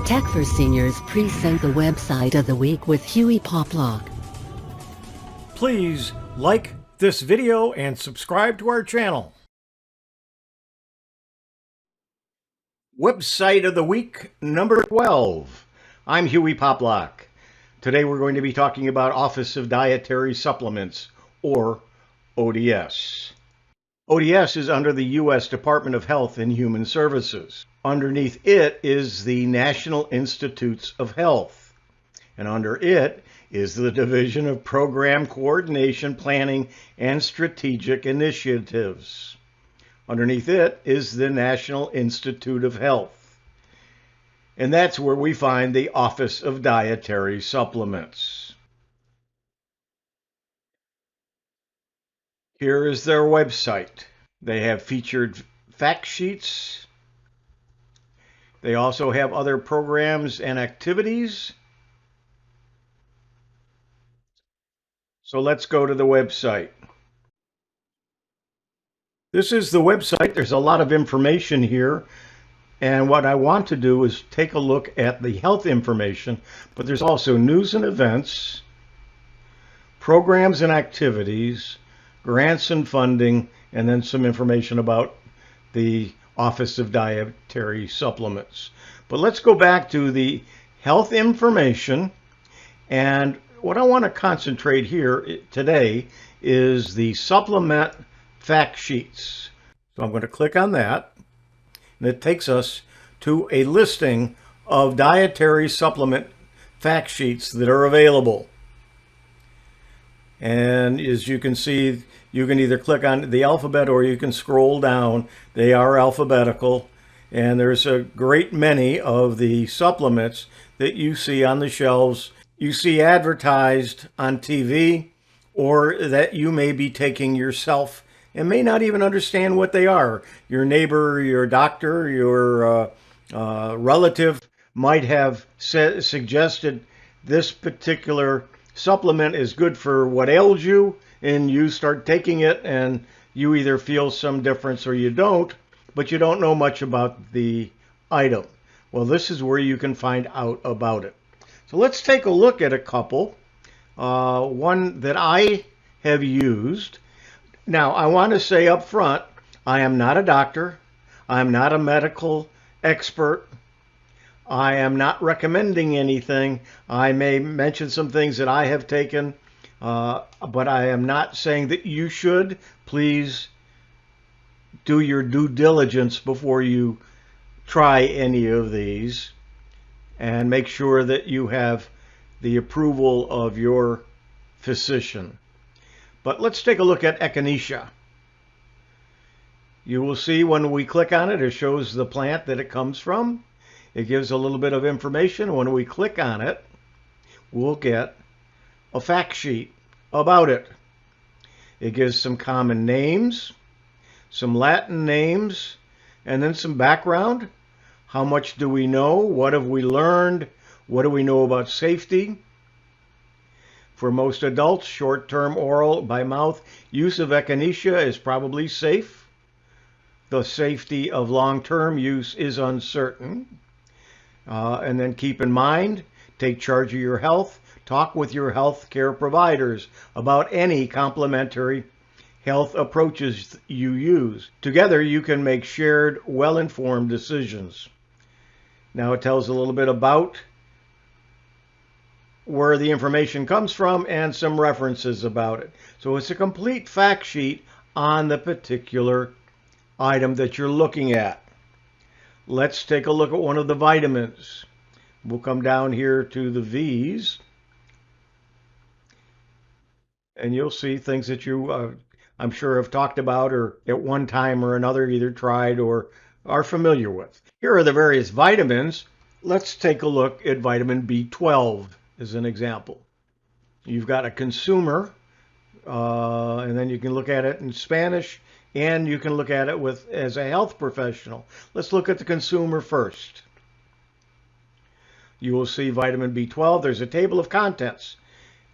Tech for Seniors present the website of the week with Huey Poplock. Please like this video and subscribe to our channel. Website of the week number 12. I'm Huey Poplock. Today we're going to be talking about Office of Dietary Supplements, or ODS. ODS is under the U.S. Department of Health and Human Services. Underneath it is the National Institutes of Health. And under it is the Division of Program Coordination, Planning, and Strategic Initiatives. Underneath it is the National Institute of Health. And that's where we find the Office of Dietary Supplements. Here is their website. They have featured fact sheets. They also have other programs and activities. So let's go to the website. This is the website. There's a lot of information here. And what I want to do is take a look at the health information, but there's also news and events, programs and activities, grants and funding, and then some information about the Office of Dietary Supplements. But let's go back to the health information, and what I want to concentrate here today is the supplement fact sheets. So I'm going to click on that, and it takes us to a listing of dietary supplement fact sheets that are available. And as you can see, you can either click on the alphabet or you can scroll down. They are alphabetical, and there's a great many of the supplements that you see on the shelves, you see advertised on TV, or that you may be taking yourself and may not even understand what they are. Your neighbor, your doctor, your relative might have suggested this particular supplement is good for what ails you, and you start taking it and you either feel some difference or you don't, but you don't know much about the item. Well, this is where you can find out about it. So let's take a look at a couple. One that I have used. Now, I want to say up front, I am not a doctor. I am not a medical expert. I am not recommending anything. I may mention some things that I have taken, but I am not saying that you should. Please do your due diligence before you try any of these, and make sure that you have the approval of your physician. But let's take a look at Echinacea. You will see when we click on it, it shows the plant that it comes from. It gives a little bit of information. When we click on it, we'll get a fact sheet about it. It gives some common names, some Latin names, and then some background. How much do we know? What have we learned? What do we know about safety? For most adults, short-term oral by mouth use of Echinacea is probably safe. The safety of long-term use is uncertain. And then keep in mind, take charge of your health. Talk with your health care providers about any complementary health approaches you use. Together, you can make shared, well-informed decisions. Now it tells a little bit about where the information comes from and some references about it. So it's a complete fact sheet on the particular item that you're looking at. Let's take a look at one of the vitamins. We'll come down here to the V's, and you'll see things that you, I'm sure, have talked about or at one time or another either tried or are familiar with. Here are the various vitamins. Let's take a look at vitamin B12 as an example. You've got a consumer, and then you can look at it in Spanish, and you can look at it as a health professional. Let's look at the consumer first. You will see vitamin B12. There's a table of contents.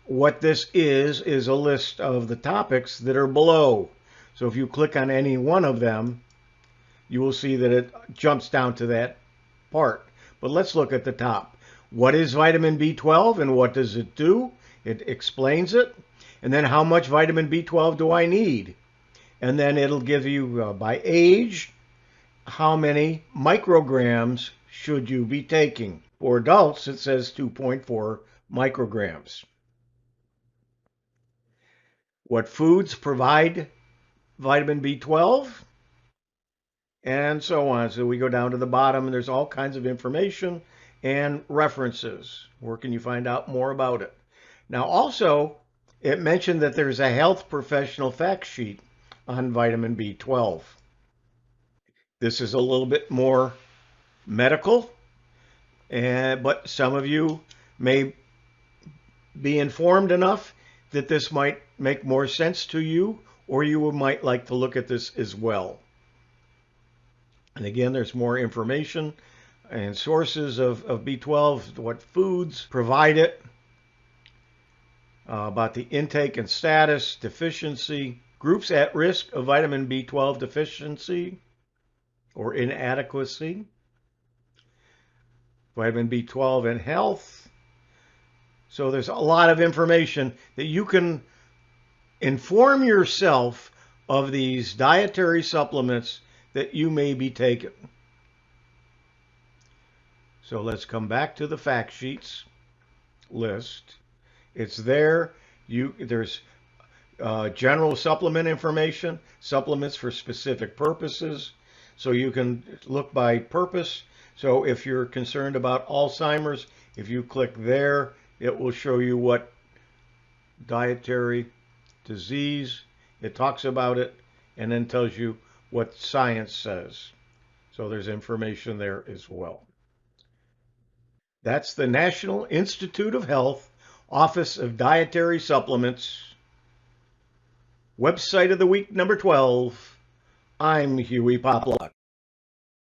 What this is a list of the topics that are below. So if you click on any one of them, you will see that it jumps down to that part. But let's look at the top. What is vitamin B12 and what does it do? It explains it. And then how much vitamin B12 do I need? And then it'll give you by age, how many micrograms should you be taking. For adults, it says 2.4 micrograms. What foods provide vitamin B12? And so on. So we go down to the bottom and there's all kinds of information and references. Where can you find out more about it? Now also, it mentioned that there's a health professional fact sheet on vitamin B12. This is a little bit more medical, but some of you may be informed enough that this might make more sense to you, or you might like to look at this as well. And again, there's more information and sources of B12, what foods provide it, about the intake and status, deficiency, groups at risk of vitamin B12 deficiency or inadequacy, vitamin B12 and health. So there's a lot of information that you can inform yourself of these dietary supplements that you may be taking. So let's come back to the fact sheets list. It's there. There's general supplement information, supplements for specific purposes. So you can look by purpose. So if you're concerned about Alzheimer's, if you click there, it will show you what dietary disease, it talks about it, and then tells you what science says. So there's information there as well. That's the National Institute of Health, Office of Dietary Supplements, Website of the Week number 12. I'm Huey Poplock.